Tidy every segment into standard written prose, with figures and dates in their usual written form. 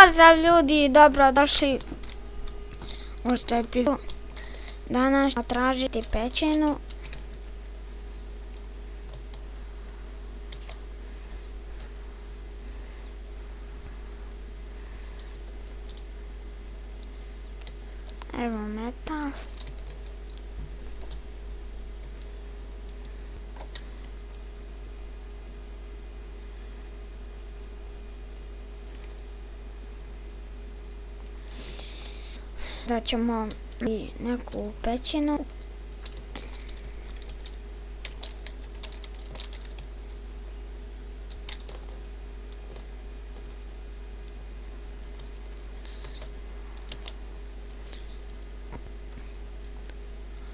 Pozdrav ljudi, dobrodošli u što epizodu. Danas ćemo tražiti pećinu. Evo metal. Da ćemo i neku pećinu.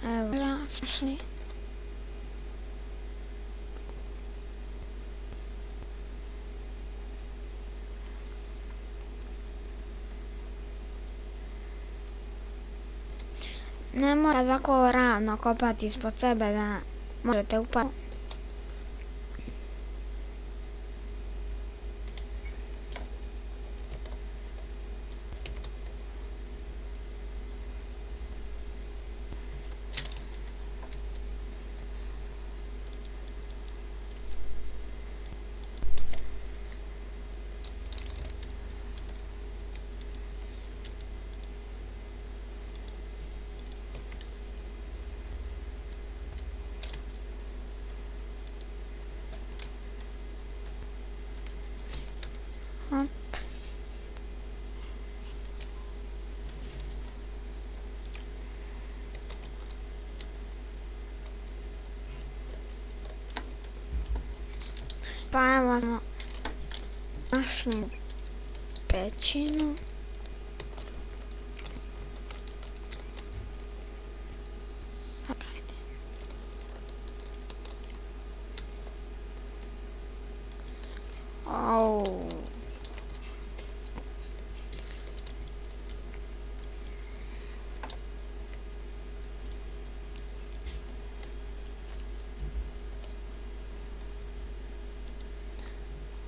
Evo, slušali. Ne morate ovako ravno kopati ispod sebe da možete upati. Pa evo smo našli pećinu.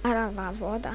Arava voda.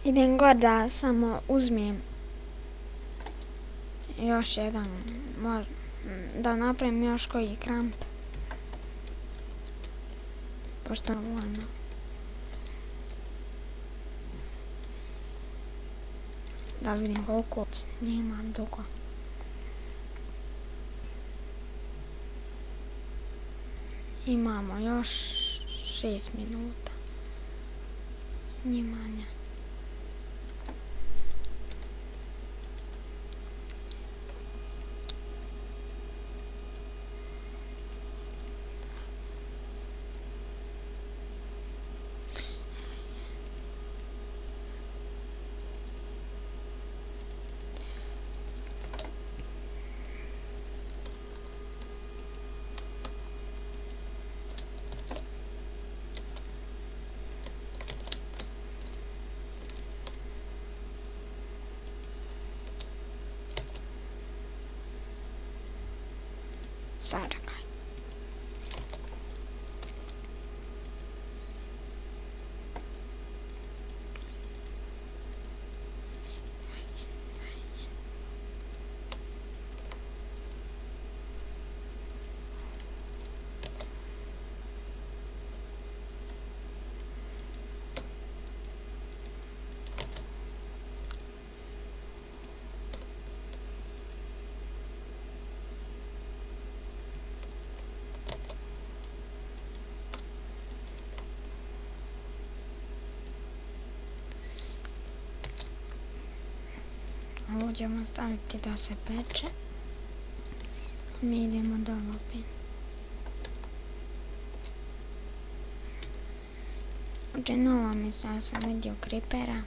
Idem god da samo uzmem još jedan, da napravim još koji kramp. Pošto je voljno. Da vidim koliko snimam dugo. Imamo još 6 minuta snimanja. Sačekaj. Ovo ćemo staviti da se peče. Mi idemo dole opet. Učinilo mi se da sam vidio kripera.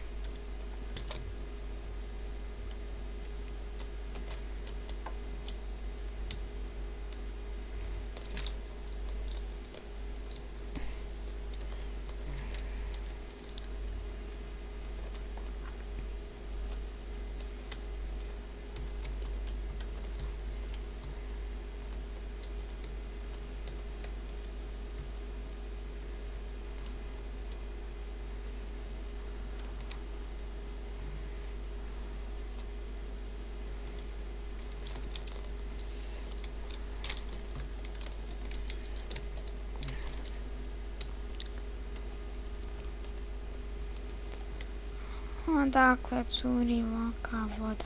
Odakle curi ovakva voda?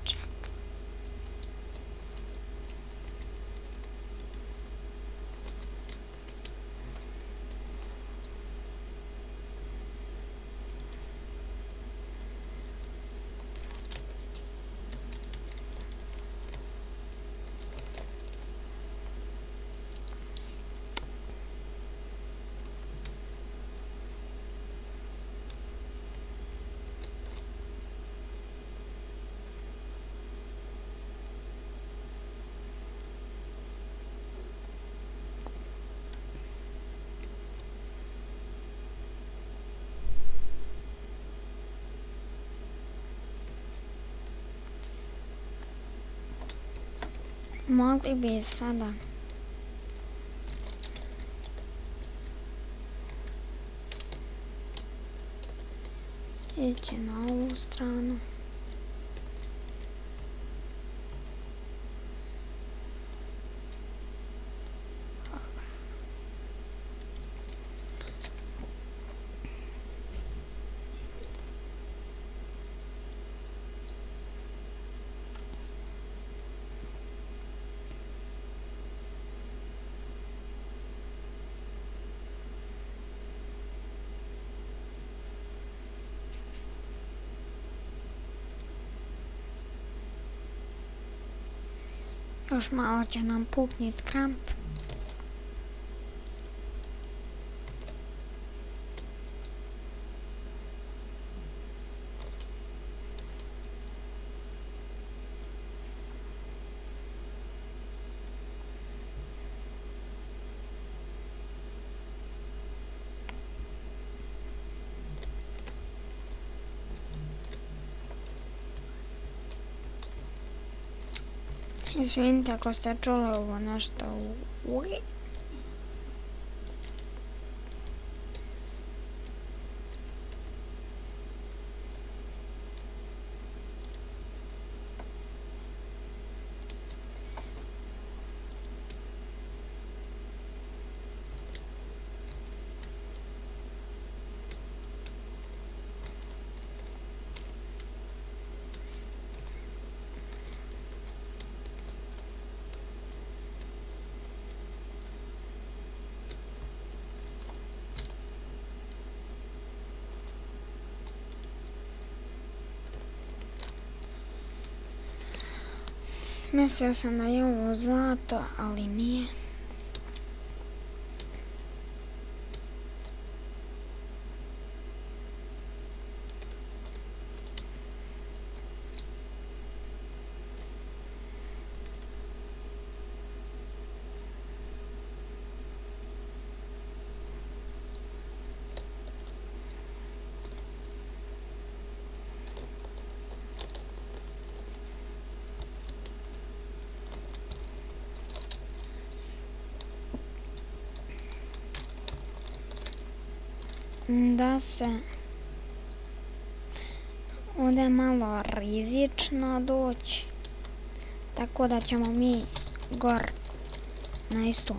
Ček. Mogli bi sada ići na ovu stranu. Još malo će nam puknit kramp. Izvinite ako ste čuli ovo nešto u Mislio sam da je ovo zlato, ali nije. Da se ovdje malo rizično doći, tako da ćemo mi gor na istu.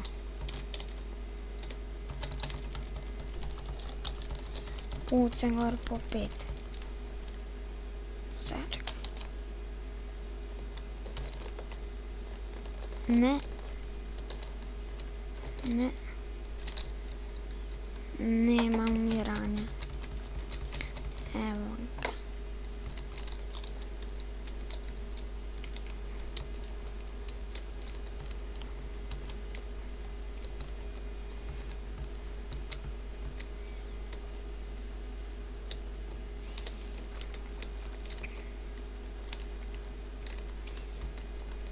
Pucem gor po 5. Sad čekaj. Ne. Ne. Nema umiranja. Evo ga.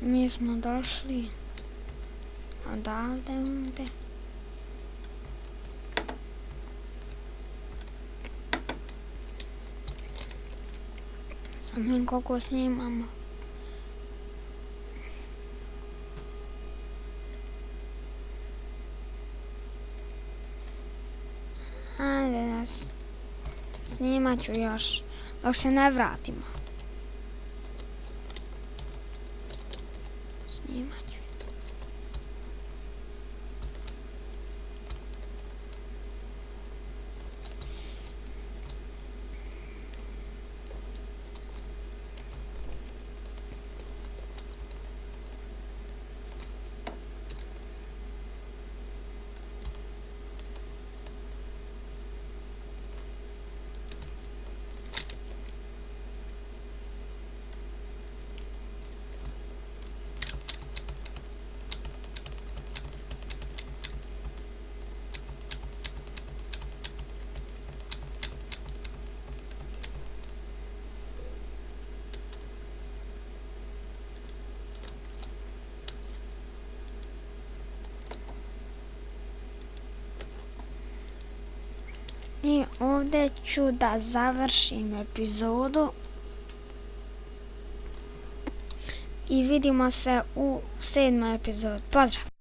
Mi smo došli odavde ovdje. Sad mi koliko snimamo. Ajde da snimat ću još dok se ne vratimo. Snimat ću. I ovdje ću da završim epizodu i vidimo se u 7. epizodi. Pozdrav!